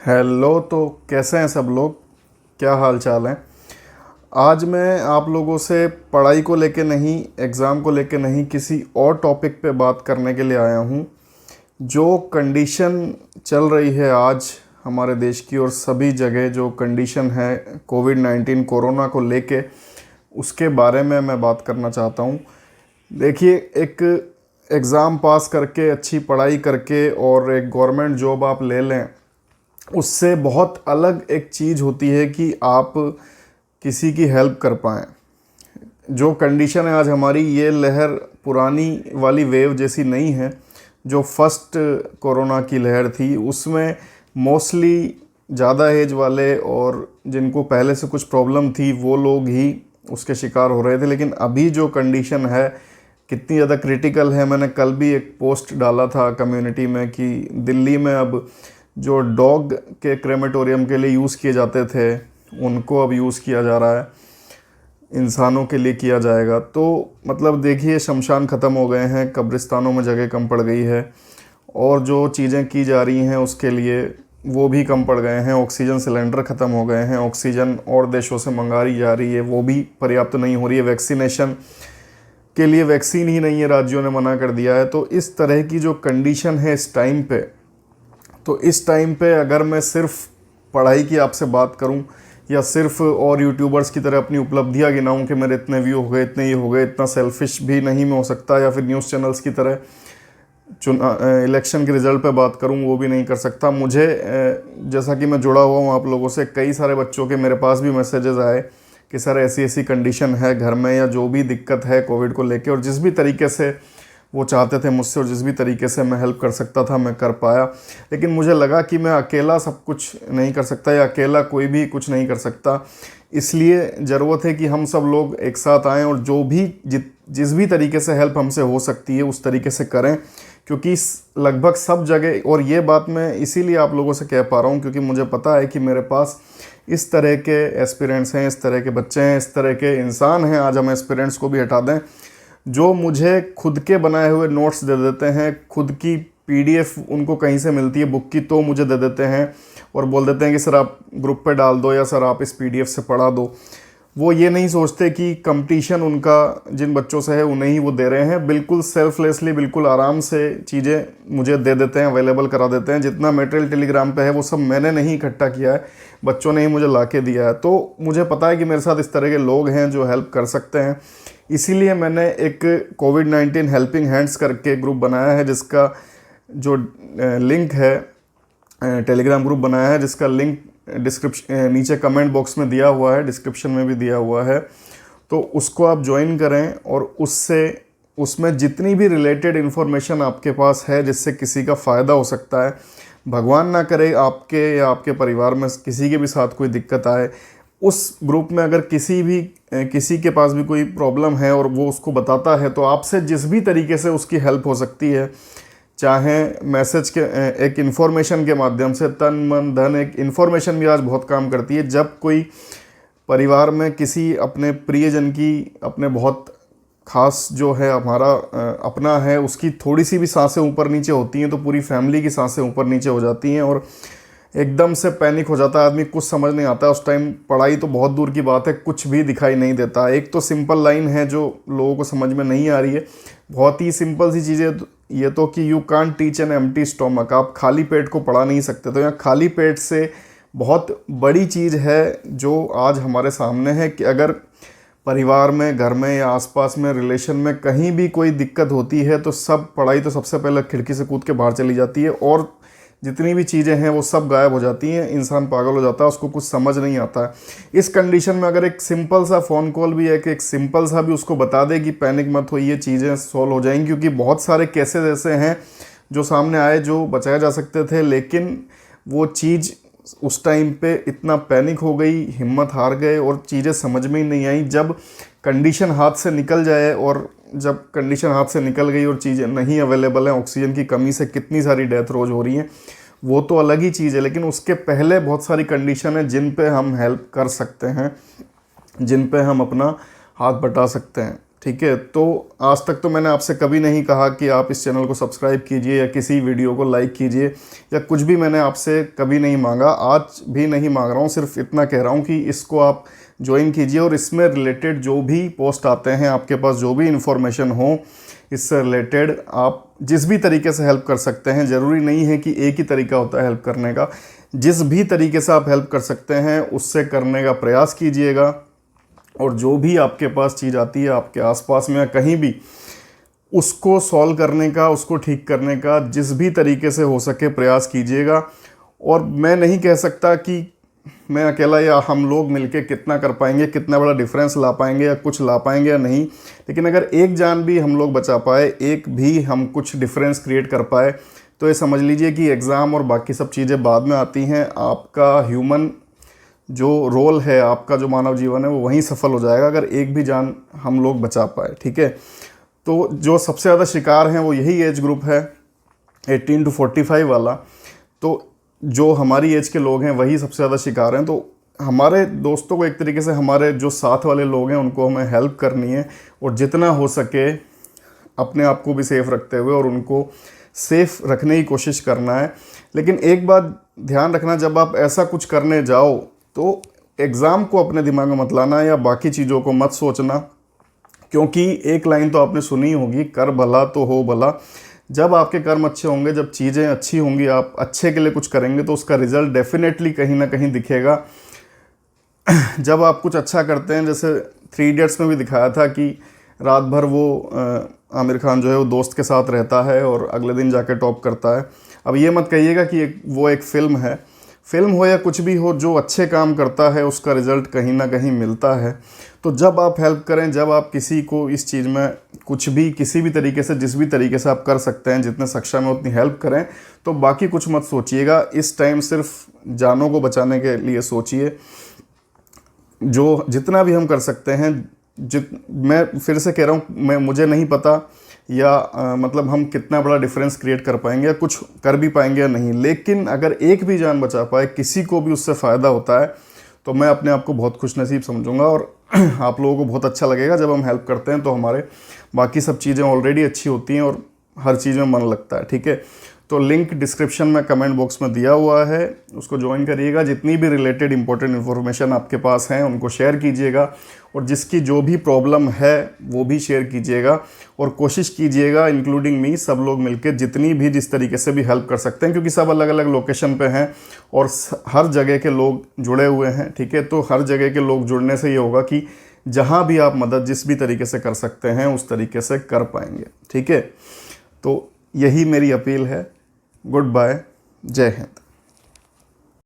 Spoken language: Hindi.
हेलो। तो कैसे हैं सब लोग? क्या हाल चाल है? आज मैं आप लोगों से पढ़ाई को लेके नहीं, एग्ज़ाम को लेके नहीं, किसी और टॉपिक पे बात करने के लिए आया हूँ। जो कंडीशन चल रही है आज हमारे देश की और सभी जगह, जो कंडीशन है कोविड-19 कोरोना को लेके, उसके बारे में मैं बात करना चाहता हूँ। देखिए, एक एग्ज़ाम पास करके, अच्छी पढ़ाई करके और एक गवर्नमेंट जॉब आप ले लें, उससे बहुत अलग एक चीज़ होती है कि आप किसी की हेल्प कर पाएँ। जो कंडीशन है आज हमारी, ये लहर पुरानी वाली वेव जैसी नहीं है। जो फर्स्ट कोरोना की लहर थी उसमें मोस्टली ज़्यादा एज वाले और जिनको पहले से कुछ प्रॉब्लम थी वो लोग ही उसके शिकार हो रहे थे। लेकिन अभी जो कंडीशन है कितनी ज़्यादा क्रिटिकल है, मैंने कल भी एक पोस्ट डाला था कम्युनिटी में कि दिल्ली में अब जो डॉग के क्रेमेटोरियम के लिए यूज़ किए जाते थे उनको अब यूज़ किया जा रहा है, इंसानों के लिए किया जाएगा। तो मतलब देखिए, शमशान ख़त्म हो गए हैं, कब्रिस्तानों में जगह कम पड़ गई है और जो चीज़ें की जा रही हैं उसके लिए वो भी कम पड़ गए हैं। ऑक्सीजन सिलेंडर ख़त्म हो गए हैं, ऑक्सीजन और देशों से मंगाई जा रही है, वो भी पर्याप्त नहीं हो रही है। वैक्सीनेशन के लिए वैक्सीन ही नहीं है, राज्यों ने मना कर दिया है। तो इस तरह की जो कंडीशन है इस टाइम पे, तो इस टाइम पे अगर मैं सिर्फ पढ़ाई की आपसे बात करूं या सिर्फ और यूट्यूबर्स की तरह अपनी उपलब्धियां गिनाऊं कि मेरे इतने व्यू हो गए, इतने ये हो गए, इतना सेल्फिश भी नहीं मैं हो सकता, या फिर न्यूज़ चैनल्स की तरह इलेक्शन के रिज़ल्ट पे बात करूं वो भी नहीं कर सकता। मुझे जैसा कि मैं जुड़ा हुआ हूं आप लोगों से, कई सारे बच्चों के मेरे पास भी मैसेजेस आए कि सर ऐसी ऐसी कंडीशन है घर में, या जो भी दिक्कत है कोविड को लेके, और जिस भी तरीके से वो चाहते थे मुझसे और जिस भी तरीके से मैं हेल्प कर सकता था मैं कर पाया। लेकिन मुझे लगा कि मैं अकेला सब कुछ नहीं कर सकता, या अकेला कोई भी कुछ नहीं कर सकता। इसलिए ज़रूरत है कि हम सब लोग एक साथ आएँ और जो भी जिस भी तरीके से हेल्प हमसे हो सकती है उस तरीके से करें। क्योंकि लगभग सब जगह, और ये बात मैं इसीलिए आप लोगों से कह पा रहा हूँ क्योंकि मुझे पता है कि मेरे पास इस तरह के एस्पिरेंट्स हैं, इस तरह के बच्चे हैं, इस तरह के इंसान हैं। आज हम एस्पिरेंट्स को भी हटा दें, जो मुझे खुद के बनाए हुए नोट्स दे देते हैं, खुद की पीडीएफ उनको कहीं से मिलती है बुक की तो मुझे दे देते हैं और बोल देते हैं कि सर आप ग्रुप पे डाल दो, या सर आप इस पीडीएफ से पढ़ा दो। वो ये नहीं सोचते कि कंपटीशन उनका जिन बच्चों से है उन्हें ही वो दे रहे हैं। बिल्कुल सेल्फलेसली, बिल्कुल आराम से चीज़ें मुझे दे देते हैं, अवेलेबल करा देते हैं। जितना मटेरियल टेलीग्राम पे है वो सब मैंने नहीं इकट्ठा किया है, बच्चों ने ही मुझे ला के दिया है। तो मुझे पता है कि मेरे साथ इस तरह के लोग हैं जो हेल्प कर सकते हैं। इसीलिए मैंने एक कोविड-19 हेल्पिंग हैंड्स करके ग्रुप बनाया है, जिसका जो लिंक है, टेलीग्राम ग्रुप बनाया है जिसका लिंक डिस्क्रिप्शन नीचे कमेंट बॉक्स में दिया हुआ है, डिस्क्रिप्शन में भी दिया हुआ है। तो उसको आप ज्वाइन करें और उसमें जितनी भी रिलेटेड इन्फॉर्मेशन आपके पास है जिससे किसी का फ़ायदा हो सकता है, भगवान ना करे आपके या आपके परिवार में किसी के भी साथ कोई दिक्कत आए, उस ग्रुप में अगर किसी के पास भी कोई प्रॉब्लम है और वो उसको बताता है, तो आपसे जिस भी तरीके से उसकी हेल्प हो सकती है, चाहे मैसेज के एक इन्फॉर्मेशन के माध्यम से, तन मन धन, एक इन्फॉर्मेशन भी आज बहुत काम करती है। जब कोई परिवार में किसी अपने प्रियजन की, अपने बहुत खास जो है हमारा अपना है, उसकी थोड़ी सी भी सांसें ऊपर नीचे होती हैं तो पूरी फैमिली की सांसें ऊपर नीचे हो जाती हैं और एकदम से पैनिक हो जाता है आदमी, कुछ समझ नहीं आता है उस टाइम। पढ़ाई तो बहुत दूर की बात है, कुछ भी दिखाई नहीं देता। एक तो सिंपल लाइन है जो लोगों को समझ में नहीं आ रही है, बहुत ही सिंपल सी चीज़ है ये तो, कि you can't teach an empty stomach. आप खाली पेट को पढ़ा नहीं सकते। तो यहाँ खाली पेट से बहुत बड़ी चीज़ है जो आज हमारे सामने है कि अगर परिवार में, घर में या आसपास में, रिलेशन में कहीं भी कोई दिक्कत होती है तो सब पढ़ाई तो सबसे पहले खिड़की से कूद के बाहर चली जाती है और जितनी भी चीज़ें हैं वो सब गायब हो जाती हैं। इंसान पागल हो जाता है, उसको कुछ समझ नहीं आता है। इस कंडीशन में अगर एक सिंपल सा फ़ोन कॉल भी है कि एक सिंपल सा भी उसको बता दे कि पैनिक मत हो, ये चीज़ें सॉल्व हो जाएंगी। क्योंकि बहुत सारे केसेस ऐसे हैं जो सामने आए जो बचाए जा सकते थे, लेकिन वो चीज़ उस टाइम पे इतना पैनिक हो गई, हिम्मत हार गए और चीज़ें समझ में ही नहीं आई। जब कंडीशन हाथ से निकल जाए, और जब कंडीशन हाथ से निकल गई और चीज़ें नहीं अवेलेबल हैं, ऑक्सीजन की कमी से कितनी सारी डेथ रोज़ हो रही हैं, वो तो अलग ही चीज़ है। लेकिन उसके पहले बहुत सारी कंडीशन है जिन पे हम हेल्प कर सकते हैं, जिन पे हम अपना हाथ बटा सकते हैं। ठीक है। तो आज तक तो मैंने आपसे कभी नहीं कहा कि आप इस चैनल को सब्सक्राइब कीजिए या किसी वीडियो को लाइक कीजिए, या कुछ भी मैंने आपसे कभी नहीं मांगा, आज भी नहीं मांग रहा हूँ। सिर्फ इतना कह रहा हूँ कि इसको आप ज्वाइन कीजिए और इसमें रिलेटेड जो भी पोस्ट आते हैं, आपके पास जो भी इन्फॉर्मेशन हो इससे रिलेटेड, आप जिस भी तरीके से हेल्प कर सकते हैं। ज़रूरी नहीं है कि एक ही तरीका होता है हेल्प करने का। जिस भी तरीके से आप हेल्प कर सकते हैं उससे करने का प्रयास कीजिएगा। और जो भी आपके पास चीज़ आती है आपके आसपास में या कहीं भी, उसको सॉल्व करने का, उसको ठीक करने का जिस भी तरीके से हो सके प्रयास कीजिएगा। और मैं नहीं कह सकता कि मैं अकेला या हम लोग मिलके कितना कर पाएंगे, कितना बड़ा डिफरेंस ला पाएंगे या कुछ ला पाएंगे या नहीं, लेकिन अगर एक जान भी हम लोग बचा पाए, एक भी हम कुछ डिफरेंस क्रिएट कर पाए, तो ये समझ लीजिए कि एग्ज़ाम और बाकी सब चीज़ें बाद में आती हैं। आपका ह्यूमन जो रोल है, आपका जो मानव जीवन है, वो वहीं सफल हो जाएगा अगर एक भी जान हम लोग बचा पाए। ठीक है। तो जो सबसे ज़्यादा शिकार हैं वो यही एज ग्रुप है 18 to 45 वाला। तो जो हमारी एज के लोग हैं वही सबसे ज़्यादा शिकार हैं। तो हमारे दोस्तों को एक तरीके से, हमारे जो साथ वाले लोग हैं उनको हमें हेल्प करनी है, और जितना हो सके अपने आप को भी सेफ़ रखते हुए और उनको सेफ़ रखने की कोशिश करना है। लेकिन एक बात ध्यान रखना, जब आप ऐसा कुछ करने जाओ तो एग्ज़ाम को अपने दिमाग में मत लाना या बाकी चीज़ों को मत सोचना, क्योंकि एक लाइन तो आपने सुनी होगी, कर भला तो हो भला। जब आपके कर्म अच्छे होंगे, जब चीज़ें अच्छी होंगी, आप अच्छे के लिए कुछ करेंगे तो उसका रिज़ल्ट डेफिनेटली कहीं ना कहीं दिखेगा। जब आप कुछ अच्छा करते हैं, जैसे 3 इडियट्स में भी दिखाया था कि रात भर वो आमिर खान जो है वो दोस्त के साथ रहता है और अगले दिन जाके टॉप करता है। अब ये मत कहिएगा कि वो एक फ़िल्म है। फ़िल्म हो या कुछ भी हो, जो अच्छे काम करता है उसका रिज़ल्ट कहीं ना कहीं मिलता है। तो जब आप हेल्प करें, जब आप किसी को इस चीज़ में कुछ भी, किसी भी तरीके से, जिस भी तरीके से आप कर सकते हैं, जितने सक्षम है उतनी हेल्प करें। तो बाकी कुछ मत सोचिएगा, इस टाइम सिर्फ जानों को बचाने के लिए सोचिए। जो जितना भी हम कर सकते हैं, मैं फिर से कह रहा हूँ, मुझे नहीं पता या मतलब हम कितना बड़ा डिफरेंस क्रिएट कर पाएंगे या कुछ कर भी पाएंगे या नहीं, लेकिन अगर एक भी जान बचा पाए, किसी को भी उससे फ़ायदा होता है, तो मैं अपने आप को बहुत खुशनसीब समझूंगा। और आप लोगों को बहुत अच्छा लगेगा जब हम हेल्प करते हैं, तो हमारे बाकी सब चीज़ें ऑलरेडी अच्छी होती हैं और हर चीज़ में मन लगता है। ठीक है। तो लिंक डिस्क्रिप्शन में, कमेंट बॉक्स में दिया हुआ है, उसको ज्वाइन करिएगा। जितनी भी रिलेटेड इंपॉर्टेंट इन्फॉर्मेशन आपके पास हैं उनको शेयर कीजिएगा, और जिसकी जो भी प्रॉब्लम है वो भी शेयर कीजिएगा। और कोशिश कीजिएगा, इंक्लूडिंग मी, सब लोग मिलकर जितनी भी, जिस तरीके से भी हेल्प कर सकते हैं, क्योंकि सब अलग अलग लोकेशन पे हैं और हर जगह के लोग जुड़े हुए हैं। ठीक है। तो हर जगह के लोग जुड़ने से ये होगा कि जहाँ भी आप मदद जिस भी तरीके से कर सकते हैं उस तरीके से कर पाएंगे। ठीक है। तो यही मेरी अपील है। गुड बाय, जय हिंद।